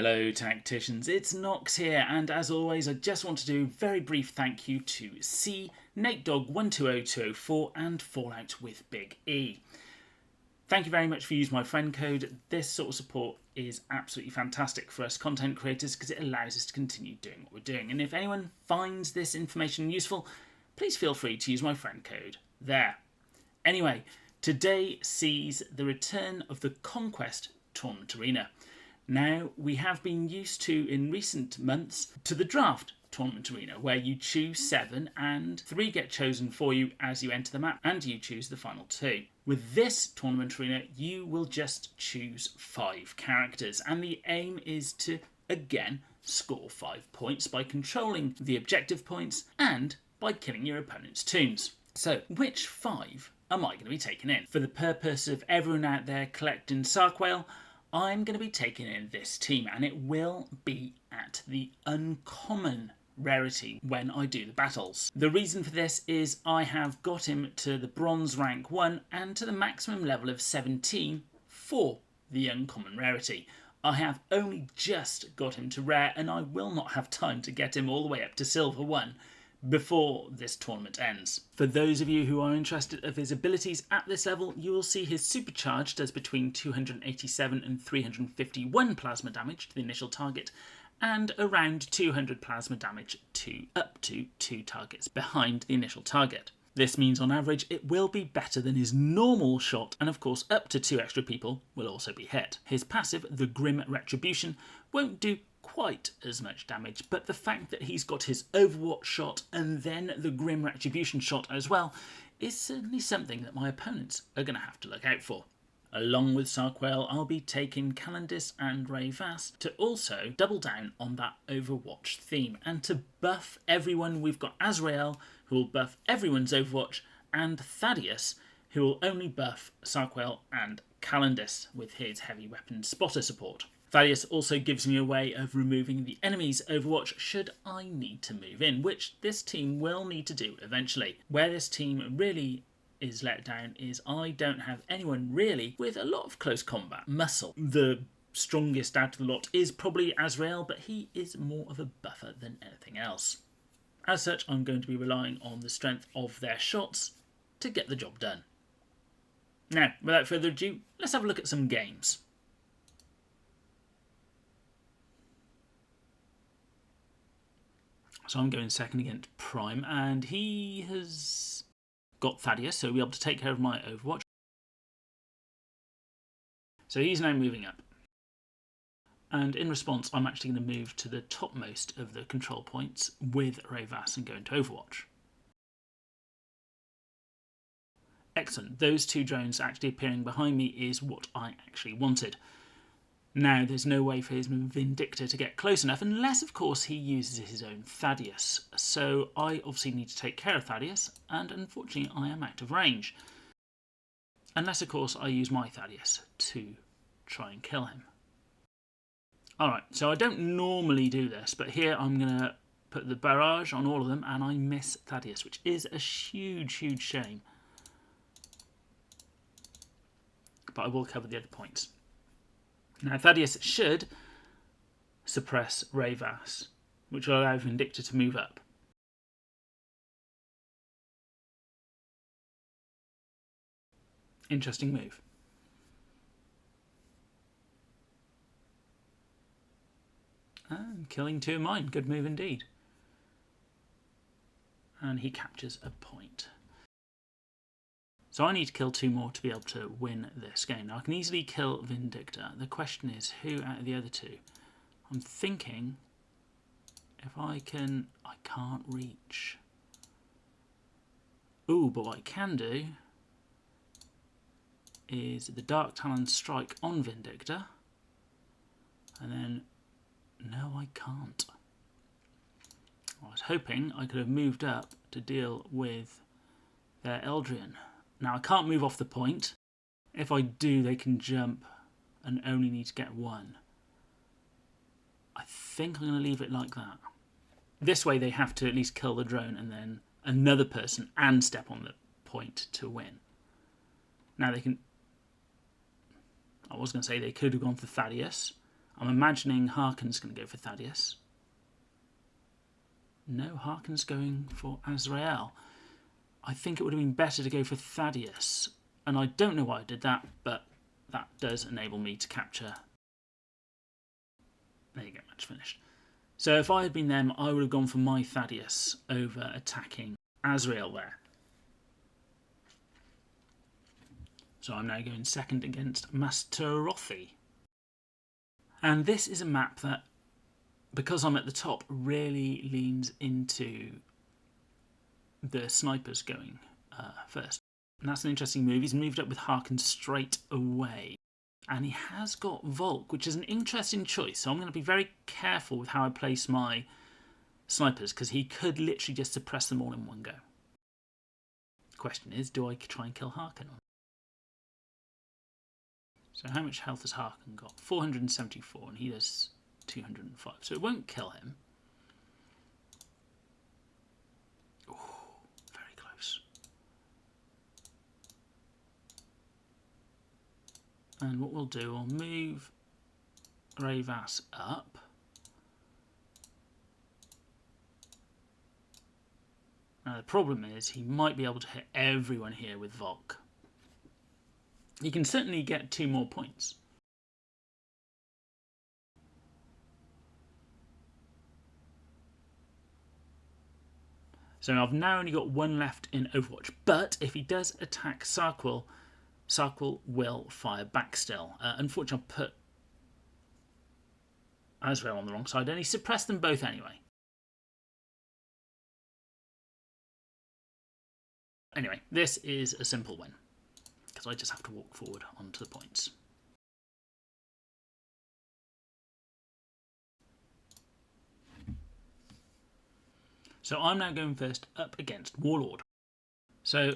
Hello tacticians, it's Nox here, and as always I just want to do a very brief thank you to C, NateDog120204 and Fallout with Big E. Thank you very much for using my friend code. This sort of support is absolutely fantastic for us content creators because it allows us to continue doing what we're doing. And if anyone finds this information useful, please feel free to use my friend code there. Anyway, today sees the return of the Conquest Tournament Arena. Now, we have been used to, in recent months, to the Draft Tournament Arena, where you choose 7 and 3 get chosen for you as you enter the map, and you choose the final 2. With this Tournament Arena, you will just choose 5 characters, and the aim is to, again, score 5 points by controlling the objective points and by killing your opponent's toons. So, which 5 am I going to be taking in? For the purpose of everyone out there collecting Sarquael, I'm going to be taking in this team, and it will be at the uncommon rarity when I do the battles. The reason for this is I have got him to the bronze rank 1 and to the maximum level of 17 for the uncommon rarity. I have only just got him to rare, and I will not have time to get him all the way up to silver 1 before this tournament ends. For those of you who are interested of his abilities at this level, you will see his supercharge does between 287 and 351 plasma damage to the initial target, and around 200 plasma damage to up to 2 targets behind the initial target. This means on average it will be better than his normal shot, and of course up to 2 extra people will also be hit. His passive, the Grim Retribution, won't do quite as much damage, but the fact that he's got his Overwatch shot and then the Grim Retribution shot as well is certainly something that my opponents are going to have to look out for. Along with Sarquael, I'll be taking Calendis and Ray Vass to also double down on that Overwatch theme, and to buff everyone. We've got Azrael, who will buff everyone's Overwatch, and Thaddeus, who will only buff Sarquael and Calendis with his heavy weapon spotter support. Thaddeus also gives me a way of removing the enemy's Overwatch should I need to move in, which this team will need to do eventually. Where this team really is let down is I don't have anyone really with a lot of close combat muscle. The strongest out of the lot is probably Azrael, but he is more of a buffer than anything else. As such, I'm going to be relying on the strength of their shots to get the job done. Now, without further ado, let's have a look at some games. So I'm going second against Prime, and he has got Thaddeus, so he'll be able to take care of my Overwatch. So he's now moving up. And in response, I'm actually going to move to the topmost of the control points with Ray Vass and go into Overwatch. Excellent. Those 2 drones actually appearing behind me is what I actually wanted. Now, there's no way for his Vindictor to get close enough, unless, of course, he uses his own Thaddeus. So I obviously need to take care of Thaddeus, and unfortunately I am out of range. Unless, of course, I use my Thaddeus to try and kill him. Alright, so I don't normally do this, but here I'm going to put the barrage on all of them, and I miss Thaddeus, which is a huge, huge shame. But I will cover the other points. Now, Thaddeus should suppress Ray Vass, which will allow Vindictor to move up. Interesting move. And killing 2 of mine. Good move indeed. And he captures a point. So I need to kill 2 more to be able to win this game. Now I can easily kill Vindictor. The question is, who out of the other 2? I'm thinking if I can... I can't reach. Ooh, but what I can do is the Dark Talon strike on Vindictor. And then... no, I can't. I was hoping I could have moved up to deal with their Eldrian. Now, I can't move off the point. If I do, they can jump and only need to get 1. I think I'm going to leave it like that. This way, they have to at least kill the drone and then another person and step on the point to win. Now, they can... I was going to say they could have gone for Thaddeus. I'm imagining Harkon's going to go for Thaddeus. No, Harkon's going for Azrael. I think it would have been better to go for Thaddeus. And I don't know why I did that, but that does enable me to capture. There you go, match finished. So if I had been them, I would have gone for my Thaddeus over attacking Azrael there. So I'm now going second against Masterothi. And this is a map that, because I'm at the top, really leans into the snipers going first. And that's an interesting move. He's moved up with Harkon straight away. And he has got Volk, which is an interesting choice. So I'm going to be very careful with how I place my snipers, because he could literally just suppress them all in one go. The question is, do I try and kill Harkon? So how much health has Harkon got? 474, and he does 205. So it won't kill him. Oh, very close. And what we'll do, we'll move Ravas up. Now the problem is he might be able to hit everyone here with Volk. He can certainly get 2 more points. So I've now only got 1 left in Overwatch. But if he does attack Sarquael, Sarquael will fire back still. Unfortunately, I put Azrael on the wrong side, and he suppressed them both anyway. Anyway, this is a simple win, because I just have to walk forward onto the points. So I'm now going first up against Warlord. So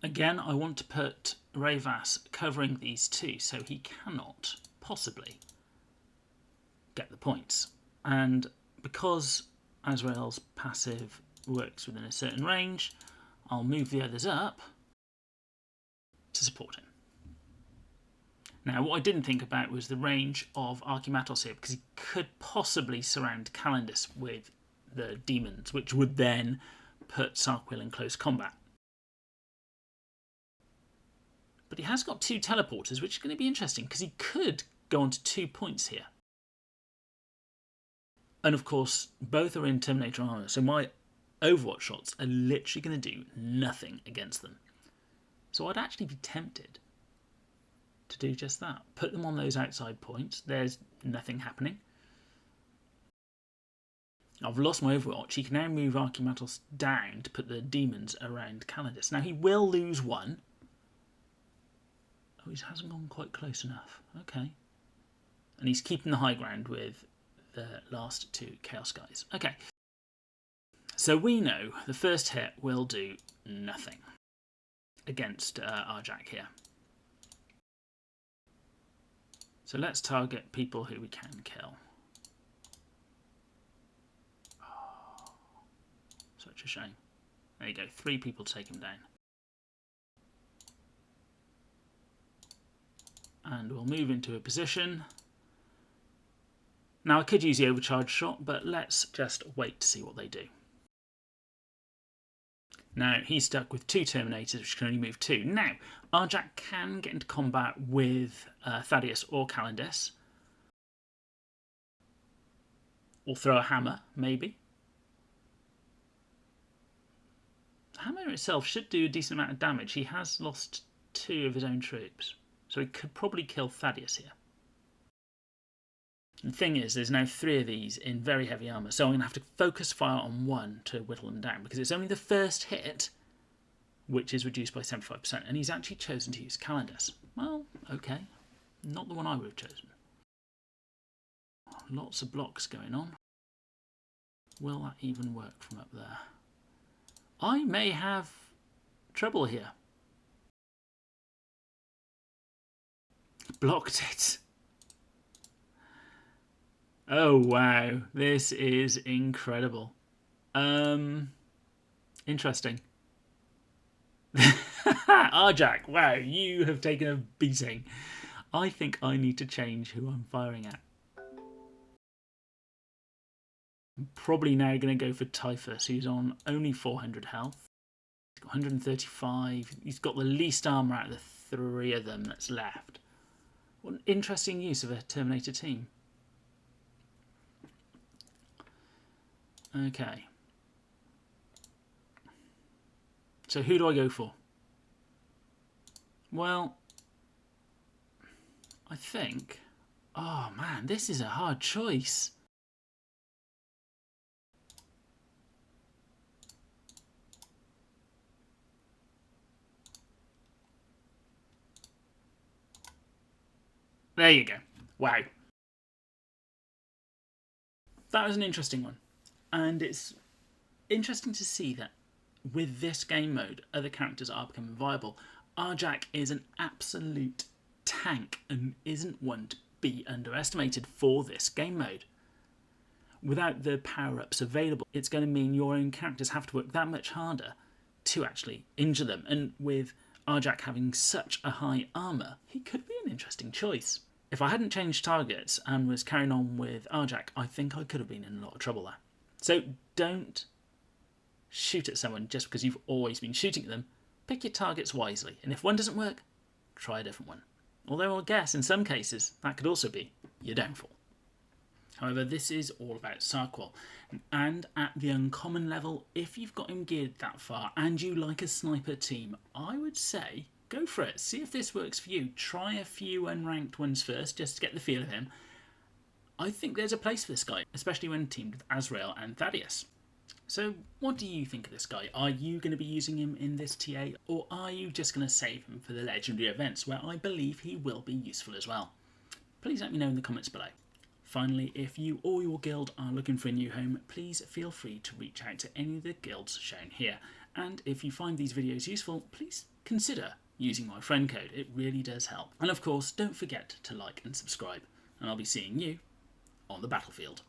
again, I want to put Ravas covering these two, so he cannot possibly get the points. And because Azrael's passive works within a certain range, I'll move the others up to support him. Now, what I didn't think about was the range of Archimatos here, because he could possibly surround Calendus with the demons, which would then put Sarquael in close combat. But he has got 2 teleporters, which is going to be interesting, because he could go on to 2 points here. And of course, both are in Terminator armor, so my Overwatch shots are literally going to do nothing against them. So I'd actually be tempted to do just that. Put them on those outside points. There's nothing happening. I've lost my Overwatch. He can now move Archimatos down to put the demons around Calendus. Now he will lose 1. Oh, he hasn't gone quite close enough. Okay. And he's keeping the high ground with the last 2 Chaos guys. Okay. So we know the first hit will do nothing against Arjak here. So let's target people who we can kill. Oh, such a shame. There you go, 3 people to take him down. And we'll move into a position. Now I could use the overcharge shot, but let's just wait to see what they do. Now he's stuck with 2 Terminators, which can only move 2. Now Arjak can get into combat with Thaddeus or Calendus, or throw a hammer, maybe. The hammer itself should do a decent amount of damage. He has lost 2 of his own troops, so he could probably kill Thaddeus here. The thing is, there's now 3 of these in very heavy armour, so I'm going to have to focus fire on 1 to whittle them down, because it's only the first hit which is reduced by 75%, and he's actually chosen to use Calendus. Well, okay, not the one I would have chosen. Lots of blocks going on. Will that even work from up there? I may have trouble here. Blocked it. Oh wow, this is incredible. Interesting. Arjak, wow, you have taken a beating. I think I need to change who I'm firing at. Probably now going to go for Typhus, who's on only 400 health. He's got 135. He's got the least armour out of the three of them that's left. What an interesting use of a Terminator team. Okay. So who do I go for? Well, I think... Oh man, this is a hard choice. There you go. Wow. That was an interesting one. And it's interesting to see that with this game mode, other characters are becoming viable. Arjak is an absolute tank and isn't one to be underestimated for this game mode. Without the power-ups available, it's going to mean your own characters have to work that much harder to actually injure them. And with Arjak having such a high armour, he could be an interesting choice. If I hadn't changed targets and was carrying on with Arjak, I think I could have been in a lot of trouble there. So don't shoot at someone just because you've always been shooting at them. Pick your targets wisely, and if one doesn't work, try a different one. Although I guess in some cases that could also be your downfall. However, this is all about Sarquael, and at the uncommon level, if you've got him geared that far and you like a sniper team, I would say go for it. See if this works for you. Try a few unranked ones first just to get the feel of him. I think there's a place for this guy, especially when teamed with Azrael and Thaddeus. So what do you think of this guy? Are you going to be using him in this TA, or are you just going to save him for the legendary events where I believe he will be useful as well? Please let me know in the comments below. Finally, if you or your guild are looking for a new home, please feel free to reach out to any of the guilds shown here. And if you find these videos useful, please consider using my friend code. It really does help. And of course, don't forget to like and subscribe, and I'll be seeing you on the battlefield.